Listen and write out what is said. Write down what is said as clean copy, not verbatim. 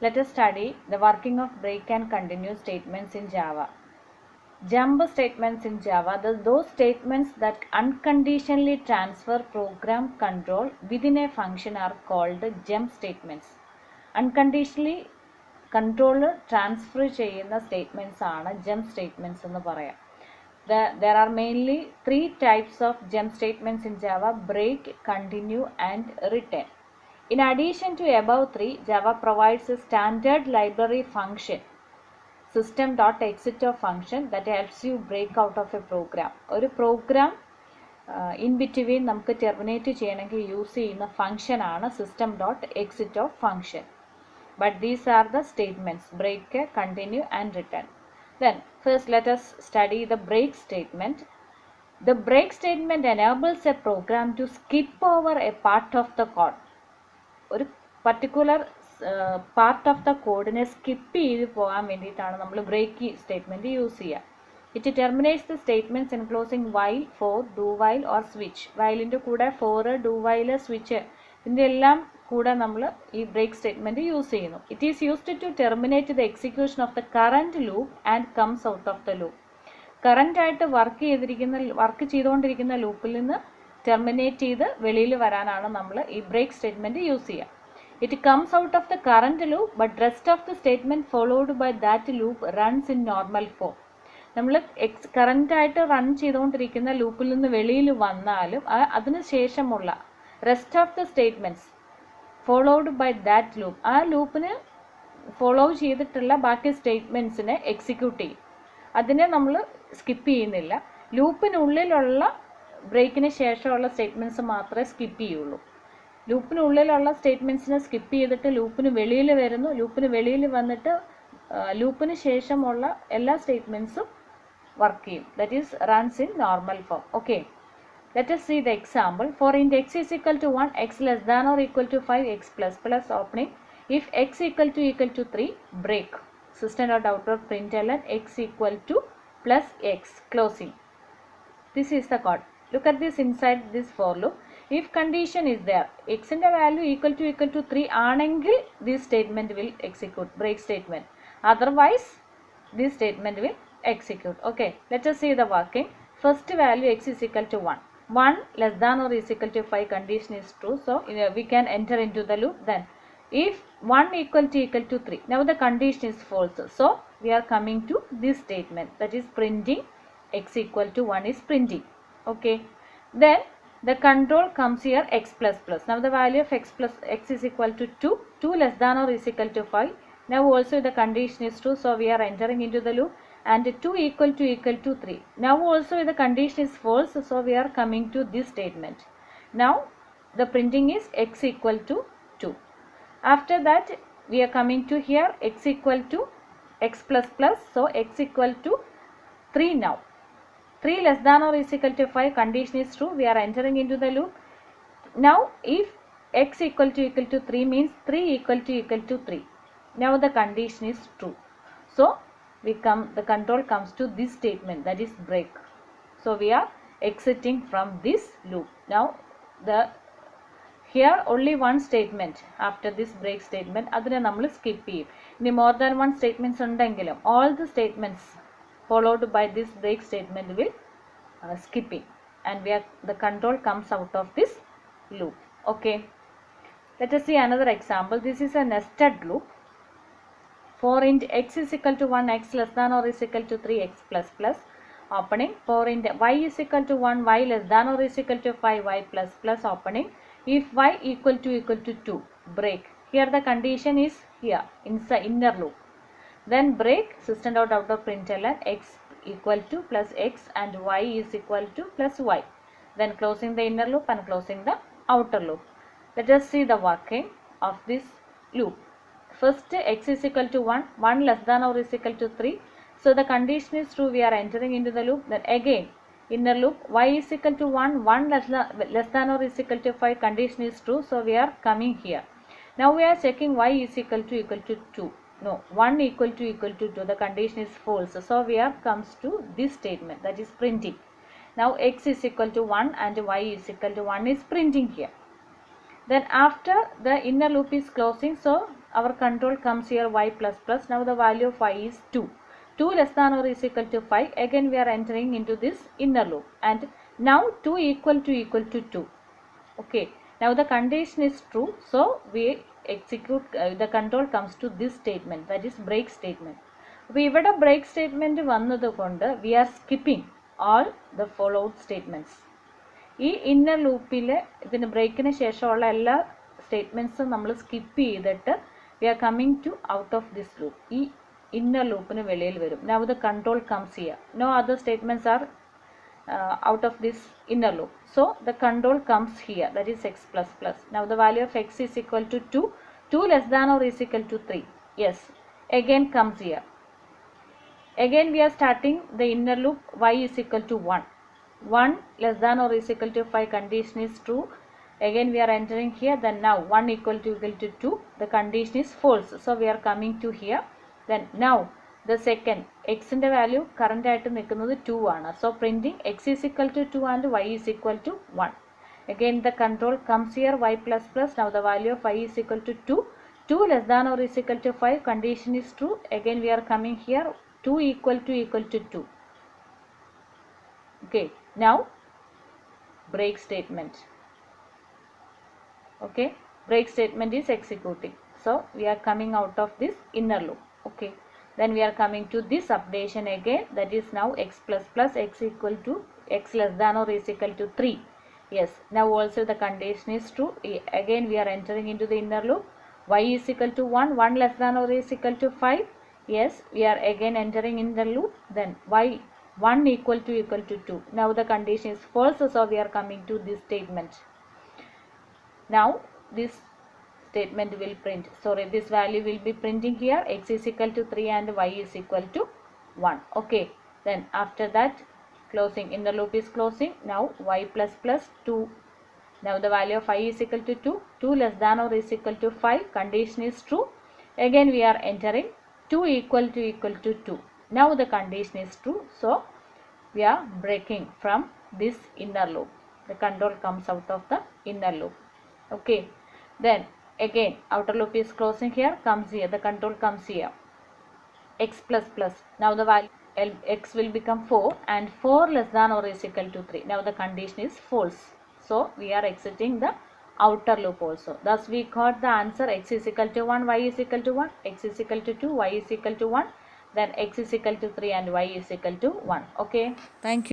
Let us study the working of break and continue statements in Java. Jump statements in Java, those statements that unconditionally transfer program control within a function are called jump statements. Unconditionally control transfer ചെയ്യുന്ന statements ആണ് jump statements എന്ന് പറയാം. There are mainly three types of jump statements in Java: break, continue and return. In addition to above three, Java provides a standard library function, system.exit function, that helps you break out of a program. ഒരു program in between നമുക്ക് terminate ചെയ്യണമെങ്കിൽ use ചെയ്യുന്ന function ആണ് system.exit function. But these are the statements: break, continue and return. Then first let us study the break statement. The break statement enables a program to skip over a part of the code. ഒരു particular part of the കോഡിനെ സ്കിപ്പ് ചെയ്ത് പോകാൻ വേണ്ടിയിട്ടാണ് നമ്മൾ break statement use ചെയ്യുക. It terminates the statements enclosing while, for, do while or switch. വൈലിൻ്റെ കൂടെ ഫോർ, ഡു വൈൽ, സ്വിച്ച് ഇതിൻ്റെ എല്ലാം കൂടെ നമ്മൾ ഈ ബ്രേക്ക് സ്റ്റേറ്റ്മെൻറ്റ് യൂസ് ചെയ്യുന്നു. It is used to terminate the execution of the current loop and comes out of the loop. കറൻറ്റായിട്ട് work ചെയ്തുകൊണ്ടിരിക്കുന്ന ലൂപ്പിൽ നിന്ന് ടെർമിനേറ്റ് ചെയ്ത് വെളിയിൽ വരാനാണ് നമ്മൾ ഈ ബ്രേക്ക് സ്റ്റേറ്റ്മെൻറ്റ് യൂസ് ചെയ്യുക. It comes out of the current loop but rest of the statement followed by that loop runs in normal form. നമ്മൾ കറൻറ്റായിട്ട് റൺ ചെയ്തുകൊണ്ടിരിക്കുന്ന ലൂപ്പിൽ നിന്ന് വെളിയിൽ വന്നാലും അതിന് ശേഷമുള്ള rest of the statements followed by that loop, ആ ലൂപ്പിന് ഫോളോ ചെയ്തിട്ടുള്ള ബാക്കി സ്റ്റേറ്റ്മെൻറ്റ്സിനെ എക്സിക്യൂട്ട് ചെയ്യും. അതിനെ നമ്മൾ സ്കിപ്പ് ചെയ്യുന്നില്ല. ലൂപ്പിനുള്ളിലുള്ള ബ്രേക്കിന് ശേഷമുള്ള സ്റ്റേറ്റ്മെൻറ്റ്സ് മാത്രമേ സ്കിപ്പ് ചെയ്യുള്ളൂ. ലൂപ്പിനുള്ളിലുള്ള സ്റ്റേറ്റ്മെൻറ്റ്സിനെ സ്കിപ്പ് ചെയ്തിട്ട് ലൂപ്പിന് വെളിയിൽ വരുന്നു. ലൂപ്പിന് വെളിയിൽ വന്നിട്ട് ലൂപ്പിന് ശേഷമുള്ള എല്ലാ സ്റ്റേറ്റ്മെൻറ്റ്സും വർക്ക് ചെയ്യും. That is runs in normal form. Okay, let us see the example. For int x is equal to 1, x less than or equal to 5, x plus plus opening. If x equal to 3, break. System.out.println x equal to plus x closing. This is the code. Look at this inside this for loop. If condition is there, x in the value equal to 3 ആണെങ്കിൽ this statement will execute, break statement. Otherwise this statement will execute. Okay, let us see the working. First value x is equal to 1. 1 less than or is equal to 5 condition is true, so we can enter into the loop. Then if 1 equal to 3, now the condition is false, so we are coming to this statement, that is printing x equal to 1 is printing. Okay, then the control comes here x plus plus. Now the value of x is equal to 2. 2 less than or is equal to 5. Now also the condition is true, so we are entering into the loop. And 2 equal to 3. Now also the condition is false, so we are coming to this statement. Now the printing is x equal to 2. After that we are coming to here x equal to x plus plus, so x equal to 3 now. 3 less than or is equal to 5, condition is true, we are entering into the loop. Now if x equal to 3 means 3 equal to 3. Now the condition is true, so the control comes to this statement, that is break. So we are exiting from this loop. Now here only one statement after this break statement, adine nammal skip ചെയ്യും. ഇനി more than one statements ഉണ്ടെങ്കിലും all the statements followed by this break statement will skipping, and the control comes out of this loop. Okay, let us see another example. This is a nested loop. For int x is equal to 1, x less than or is equal to 3, x plus plus opening. For int y is equal to 1, y less than or is equal to 5, y plus plus opening. If y equal to 2, break. Here the condition is here inside inner loop. Then break, system.out.println x equal to plus x and y is equal to plus y. Then closing the inner loop and closing the outer loop. Let us see the working of this loop. First x is equal to 1, 1 less than or is equal to 3. So the condition is true, we are entering into the loop. Then again inner loop, y is equal to 1, 1 less than or is equal to 5, condition is true, so we are coming here. Now we are checking y is equal to 2. No, 1 equal to 2, the condition is false, so we are comes to this statement, that is printing. Now x is equal to 1 and y is equal to 1 is printing here. Then after the inner loop is closing, so our control comes here y plus plus. Now the value of y is 2. 2 less than or is equal to 5. Again we are entering into this inner loop, and now 2 equal to 2. Okay, now the condition is true, so we execute the control comes to this statement, that is break statement. അപ്പോൾ ഇവിടെ break statement വന്നതുകൊണ്ട് we are skipping all the followed statements. ഈ inner ലൂപ്പിൽ ഇതിന് ബ്രേക്കിന് ശേഷമുള്ള എല്ലാ സ്റ്റേറ്റ്മെൻറ്റ്സും നമ്മൾ സ്കിപ്പ് ചെയ്തിട്ട് we are coming to out of this loop. ഈ ഇന്നർ ലൂപ്പിന് വെളിയിൽ വരും. Now the control comes here. No other statements are out of this inner loop. So the control comes here, that is x plus plus. Now the value of x is equal to 2. 2 less than or is equal to 3. Yes, again comes here. Again we are starting the inner loop. Y is equal to 1. 1 less than or is equal to 5 condition is true. Again we are entering here. Then now 1 equal to 2. The condition is false. So we are coming to here. Then now the second x in the value current ആയിട്ട് നിൽക്കുന്നത് 2 ആണ്. So printing x is equal to 2 and y is equal to 1. Again the control comes here, y plus plus. Now the value of y is equal to 2. 2 less than or is equal to 5 condition is true. Again we are coming here, 2 equal to 2. Okay, now break statement. Okay, break statement is executing. So we are coming out of this inner loop. Okay, then we are coming to this updation again, that is now x plus plus, x equal to x less than or is equal to 3. Yes, now also the condition is true. Again we are entering into the inner loop. Y is equal to 1. 1 less than or is equal to 5. Yes, we are again entering in the loop. Then y 1 equal to 2. Now the condition is false, so we are coming to this statement. Now this statement will print, sorry, this value will be printing here, x is equal to 3 and y is equal to 1. Okay, then after that closing, inner loop is closing. Now y plus plus 2. Now the value of y is equal to 2. 2 less than or is equal to 5 condition is true. Again we are entering 2 equal to 2. Now the condition is true, so we are breaking from this inner loop. The control comes out of the inner loop. Okay, then again outer loop is closing here, comes here, the control comes here, x plus plus. Now the value x will become 4 and 4 less than or is equal to 3. Now the condition is false, so we are exiting the outer loop also. Thus we got the answer, x is equal to 1, y is equal to 1, x is equal to 2, y is equal to 1, then x is equal to 3 and y is equal to 1. Okay, thank you.